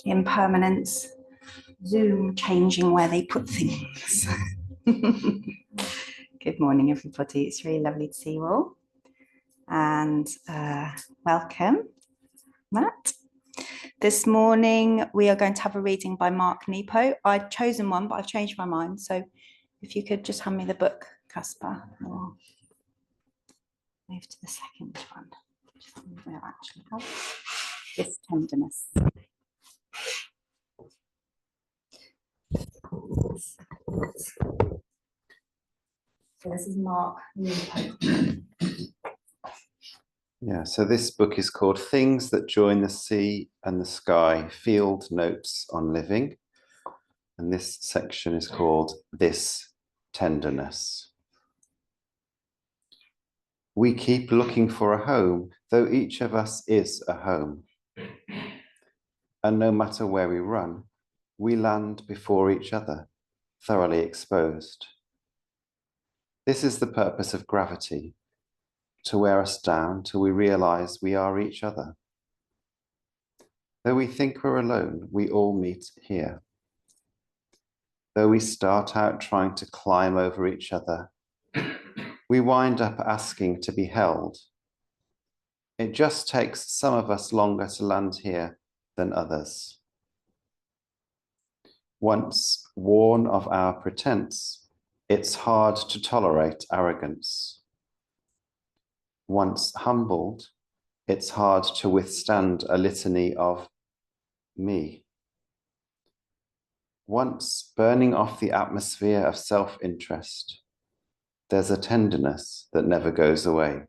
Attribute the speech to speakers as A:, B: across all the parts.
A: impermanence, Zoom changing where they put things. Good morning, everybody. It's really lovely to see you all. And welcome, Matt. This morning, we are going to have a reading by Mark Nepo. I'd chosen one, but I've changed my mind. So if you could just hand me the book, Caspar, or move to the second one. We'll actually have this tenderness. So this is Mark Nepo.
B: Yeah, so this book is called Things That Join the Sea and the Sky, Field Notes on Living. And this section is called This Tenderness. We keep looking for a home, though each of us is a home. And no matter where we run, we land before each other, thoroughly exposed. This is the purpose of gravity, to wear us down till we realize we are each other. Though we think we're alone, we all meet here. Though we start out trying to climb over each other, we wind up asking to be held. It just takes some of us longer to land here than others. Once worn of our pretense, it's hard to tolerate arrogance. Once humbled, it's hard to withstand a litany of me. Once burning off the atmosphere of self-interest, there's a tenderness that never goes away.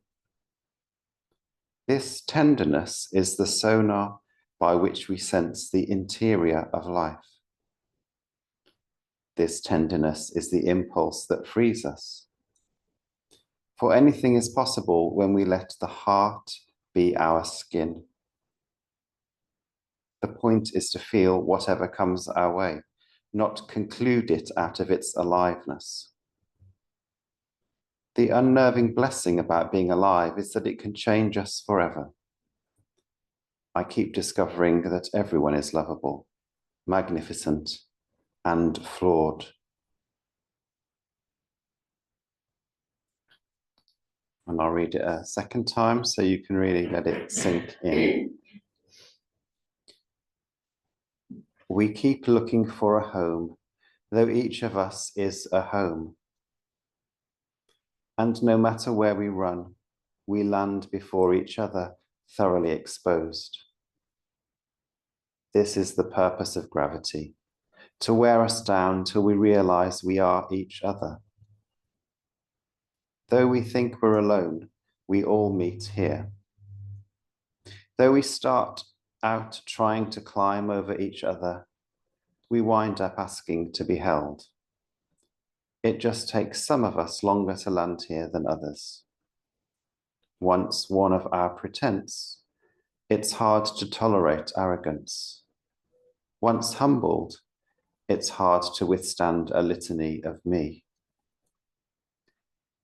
B: This tenderness is the sonar by which we sense the interior of life. This tenderness is the impulse that frees us. For anything is possible when we let the heart be our skin. The point is to feel whatever comes our way, not conclude it out of its aliveness. The unnerving blessing about being alive is that it can change us forever. I keep discovering that everyone is lovable, magnificent, and flawed. And I'll read it a second time so you can really let it sink in. We keep looking for a home, though each of us is a home. And no matter where we run, we land before each other, thoroughly exposed. This is the purpose of gravity, to wear us down till we realize we are each other. Though we think we're alone, we all meet here. Though we start out trying to climb over each other, we wind up asking to be held. It just takes some of us longer to land here than others. Once one of our pretense, it's hard to tolerate arrogance. Once humbled, it's hard to withstand a litany of me.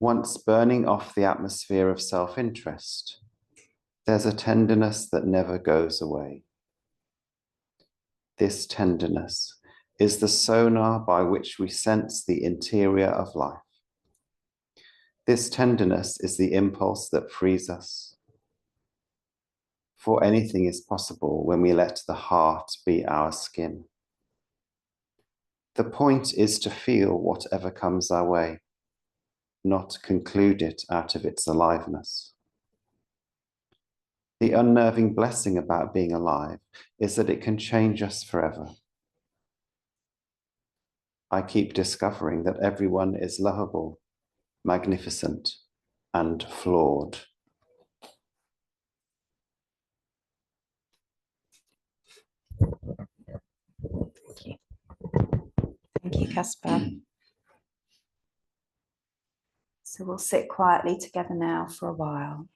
B: Once burning off the atmosphere of self-interest, there's a tenderness that never goes away. This tenderness is the sonar by which we sense the interior of life. This tenderness is the impulse that frees us. For anything is possible when we let the heart be our skin. The point is to feel whatever comes our way, not conclude it out of its aliveness. The unnerving blessing about being alive is that it can change us forever. I keep discovering that everyone is lovable, magnificent, and flawed.
A: Thank you. Thank you, Caspar. So we'll sit quietly together now for a while.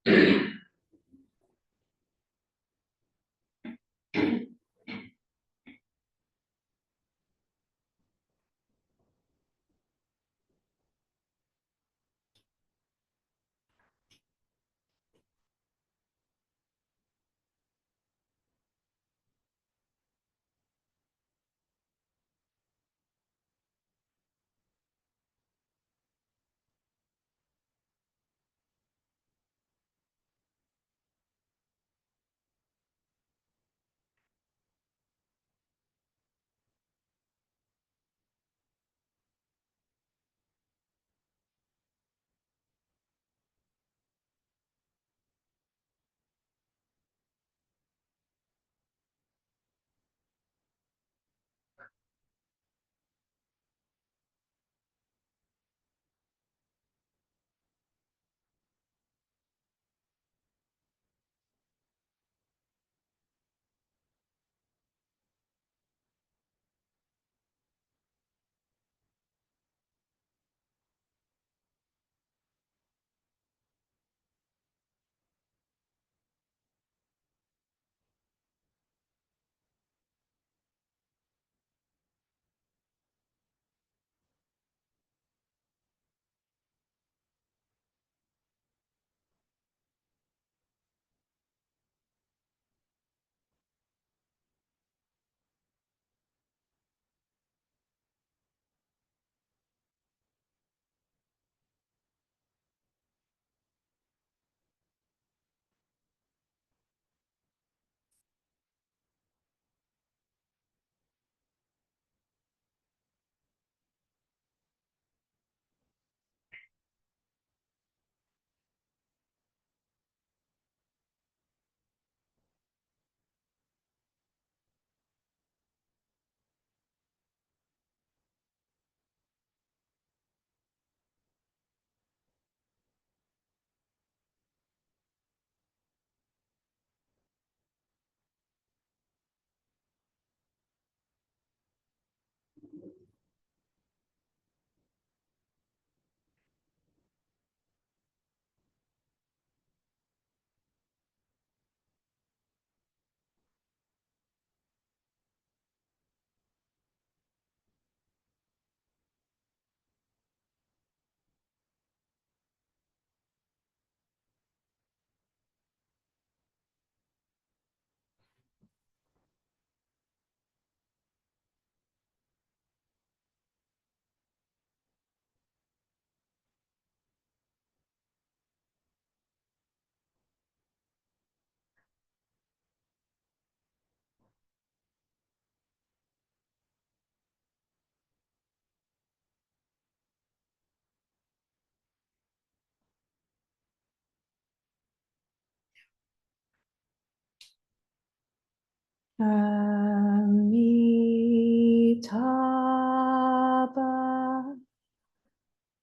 A: Amitabha,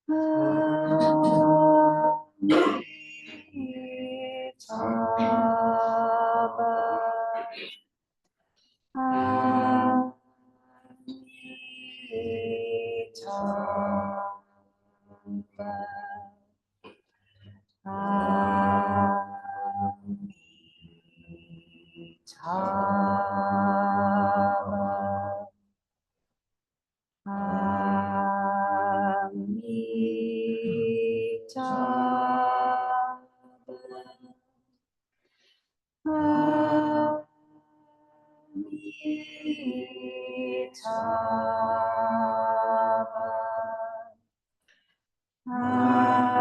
A: Amitabha, Amitabha, Amitabha,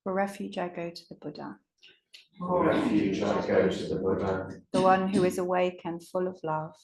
A: For refuge, I go to the Buddha,
C: For refuge, I go to the Buddha,
A: the one who is awake and full of love.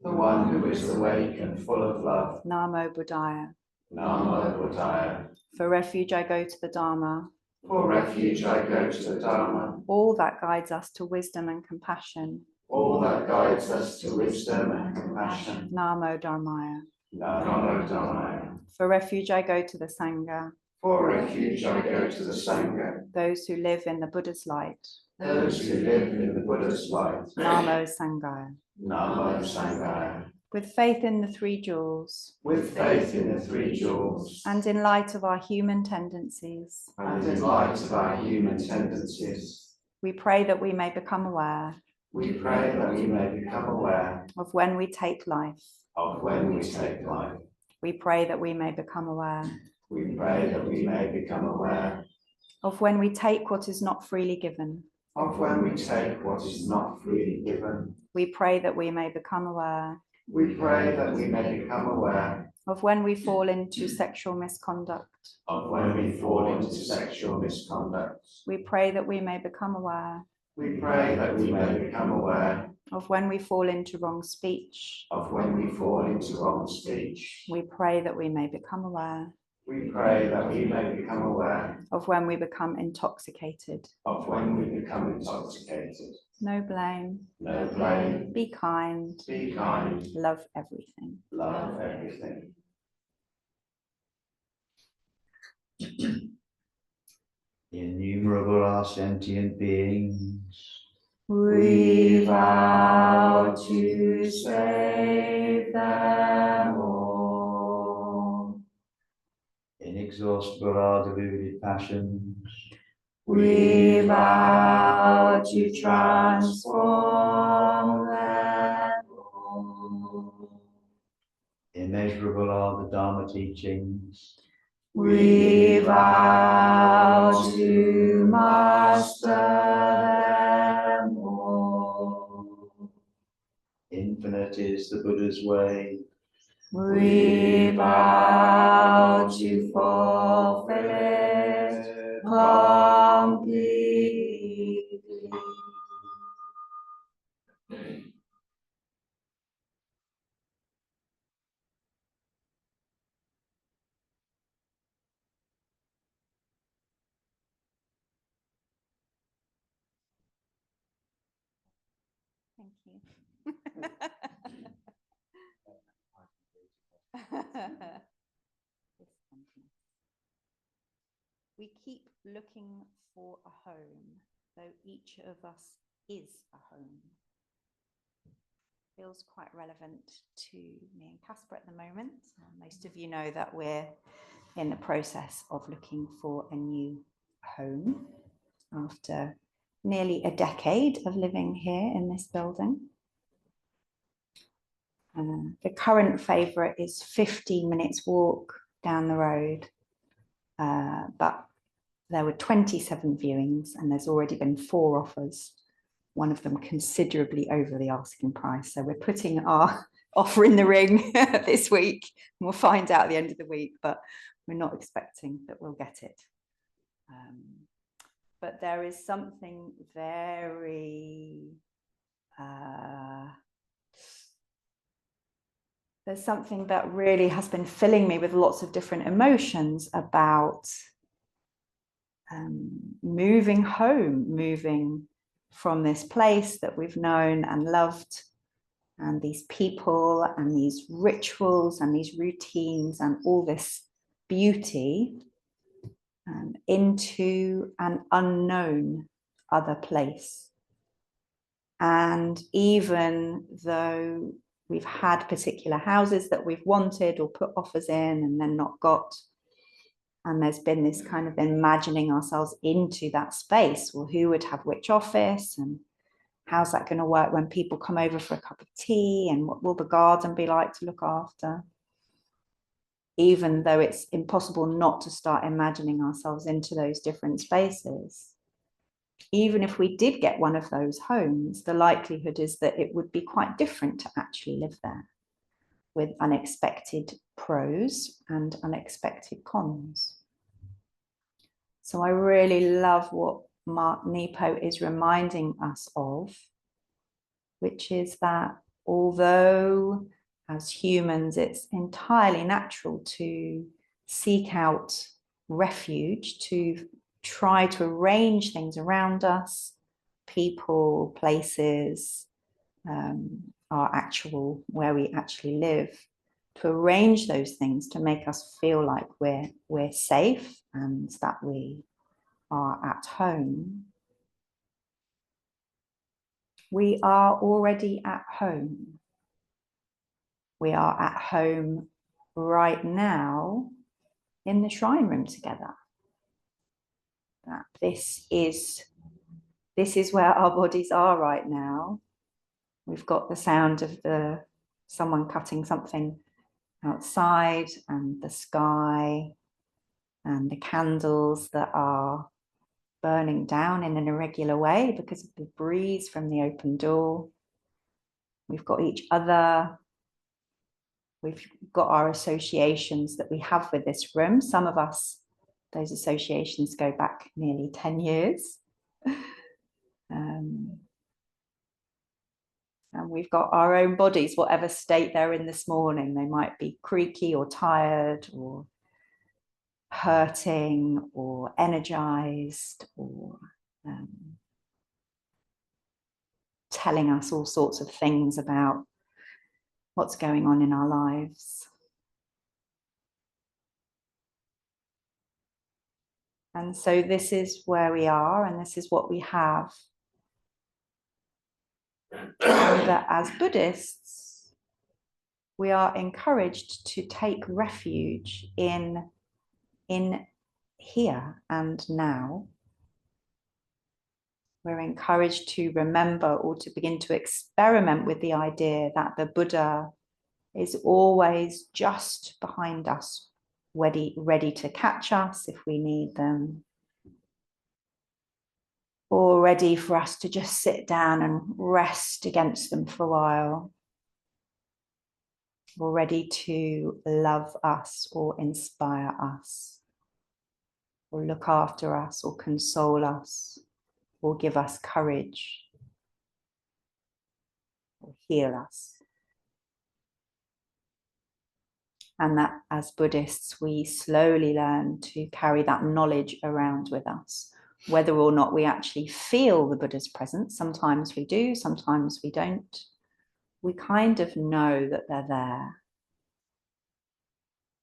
C: the one who is awake and full of love.
A: Namo Buddhaya.
C: Namo Buddhaya.
A: For refuge, I go to the Dharma,
C: For refuge, I go to the Dharma,
A: all that guides us to wisdom and compassion.
C: all that guides us to wisdom and compassion.
A: Namo Dharmaya.
C: Namo Dharmaya.
A: For refuge, I go to the Sangha,
C: For refuge, I go to the Sangha,
A: those who live in the Buddha's light.
C: those who live in the Buddha's light.
A: Namo Sanghaya.
C: Namo Sanghaya.
A: With faith in the three jewels,
C: With faith in the three jewels,
A: and in light of our human tendencies,
C: and in light of our human tendencies,
A: we pray that we may become aware
C: we pray that we may become aware
A: of when we take life.
C: of when we take life.
A: We pray that we may become aware
C: We pray that we may become aware
A: of when we take what is not freely given.
C: of when we take what is not freely given.
A: We pray that we may become aware
C: We pray that we may become aware
A: of when we fall into sexual misconduct.
C: of when we fall into sexual misconduct.
A: We pray that we may become aware
C: We pray that we may become aware
A: of when we fall into wrong speech.
C: of when we fall into wrong speech.
A: We pray that we may become aware
C: We pray that we may become aware
A: of when we become intoxicated.
C: of when we become intoxicated.
A: No blame.
C: No blame.
A: Be kind.
C: Be kind.
A: Love everything.
C: Love everything.
D: Innumerable are sentient beings.
A: We vow to save them all.
D: Inexhaustible are deluded passions.
A: We vow to transform them all.
D: Immeasurable are the Dharma teachings.
A: We vow to master them all.
D: Infinite is the Buddha's way.
A: We vow to fulfill it completely. Thank you. We keep looking for a home, though each of us is a home. Feels quite relevant to me and Casper at the moment. Most of you know that we're in the process of looking for a new home after nearly a decade of living here in this building. The current favourite is 15 minutes walk down the road, but there were 27 viewings and there's already been 4 offers, one of them considerably over the asking price. So we're putting our offer in the ring this week and we'll find out at the end of the week, but we're not expecting that we'll get it. But there is something very there's something that really has been filling me with lots of different emotions about moving home, moving from this place that we've known and loved, and these people and these rituals and these routines and all this beauty, into an unknown other place. And even though we've had particular houses that we've wanted or put offers in and then not got, and there's been this kind of imagining ourselves into that space. Well, who would have which office, and how's that going to work when people come over for a cup of tea, and what will the garden be like to look after? Even though it's impossible not to start imagining ourselves into those different spaces, even if we did get one of those homes, the likelihood is that it would be quite different to actually live there, with unexpected pros and unexpected cons. So I really love what Mark Nepo is reminding us of, which is that although as humans it's entirely natural to seek out refuge, to try to arrange things around us, people, places, our actual, where we actually live, to arrange those things to make us feel like we're safe and that we are at home. We are already at home. We are at home right now in the shrine room together. That this is where our bodies are right now. We've got the sound of someone cutting something outside, and the sky, and the candles that are burning down in an irregular way because of the breeze from the open door. We've got each other. We've got our associations that we have with this room. Some of us, those associations go back nearly 10 years. And we've got our own bodies, whatever state they're in this morning. They might be creaky or tired or hurting or energized or telling us all sorts of things about what's going on in our lives. And so this is where we are, and this is what we have. And that as Buddhists, we are encouraged to take refuge in here and now, We're encouraged to remember or to begin to experiment with the idea that the Buddha is always just behind us, ready to catch us if we need them, or ready for us to just sit down and rest against them for a while, or ready to love us or inspire us, or look after us or console us, or give us courage, or heal us. And that as Buddhists, we slowly learn to carry that knowledge around with us, whether or not we actually feel the Buddha's presence. Sometimes we do, sometimes we don't. We kind of know that they're there.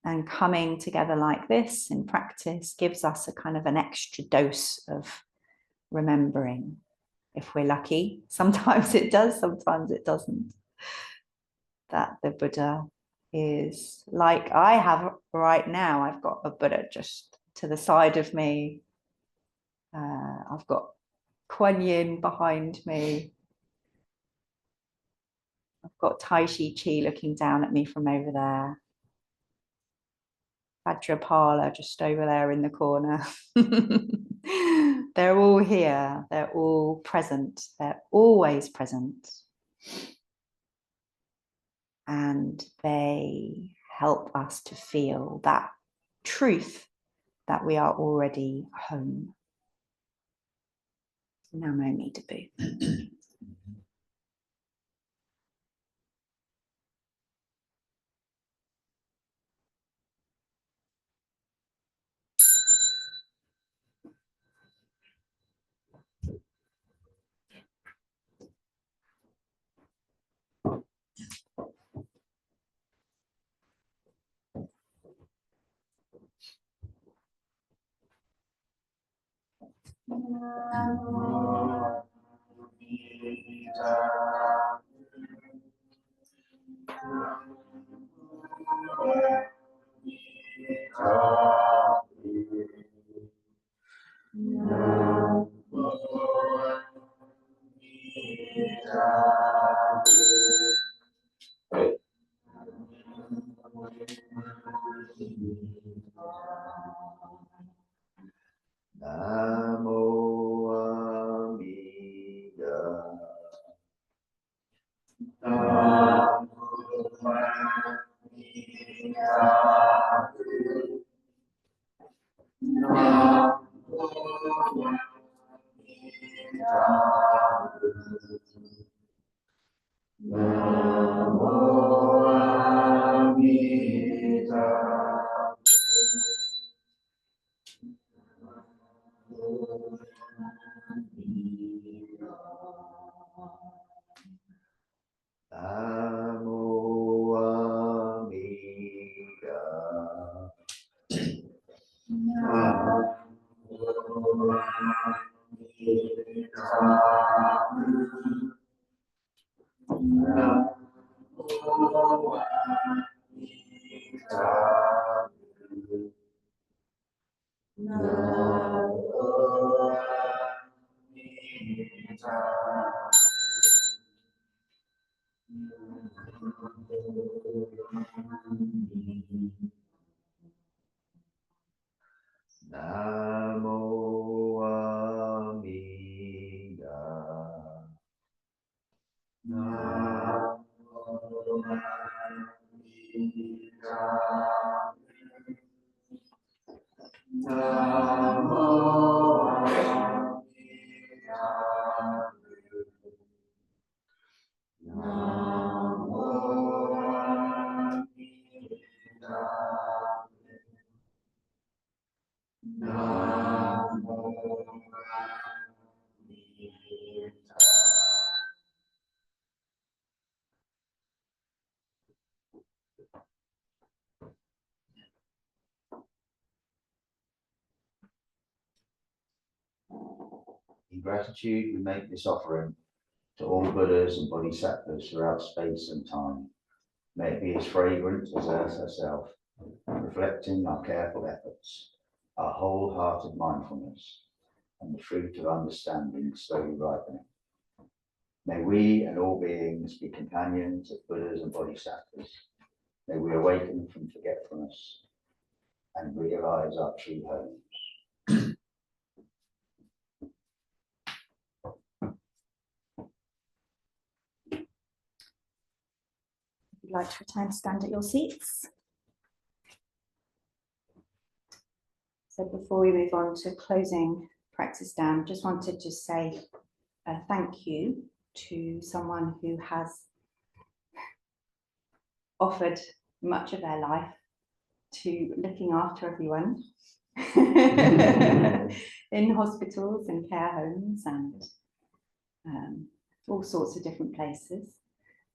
A: And coming together like this in practice gives us a kind of an extra dose of remembering. If we're lucky, sometimes it does, sometimes it doesn't. That the Buddha is like I have right now. I've got a Buddha just to the side of me. I've got Kuan Yin behind me. I've got Tai Chi Chi looking down at me from over there. Vajrapala just over there in the corner. They're all here. They're all present. They're always present. And they help us to feel that truth that we are already home. Namo Meetabu.
D: Namo Amiga. Namo In gratitude, we make this offering to all Buddhas and Bodhisattvas throughout space and time. May it be as fragrant as earth herself, reflecting our careful efforts, our wholehearted mindfulness, and the fruit of understanding slowly ripening. May we and all beings be companions of Buddhas and Bodhisattvas. May we awaken from forgetfulness and realize our true homes.
A: If you'd like to return to stand at your seats. So before we move on to closing practice down, just wanted to say thank you to someone who has offered much of their life to looking after everyone in hospitals and care homes and all sorts of different places,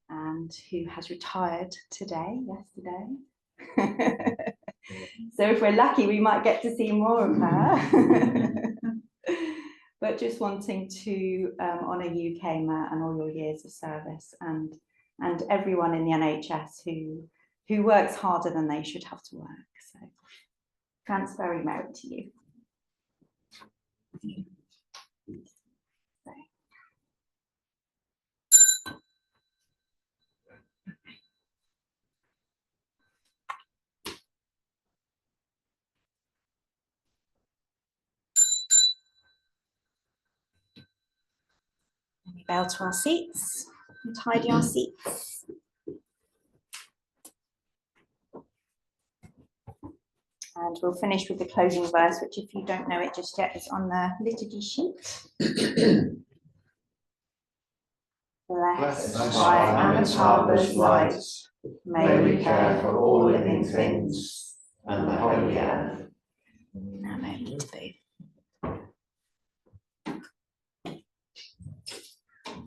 A: and who has retired yesterday. So if we're lucky, we might get to see more of her. But just wanting to honour you, Kema, and all your years of service, and everyone in the NHS who works harder than they should have to work. So transferring merit to you. We bow to our seats and tidy our seats. And we'll finish with the closing verse, which, if you don't know it just yet, is on the liturgy sheet. Blessed by Amitabha's light, may we care for all living things and the holy earth. Now, may we both.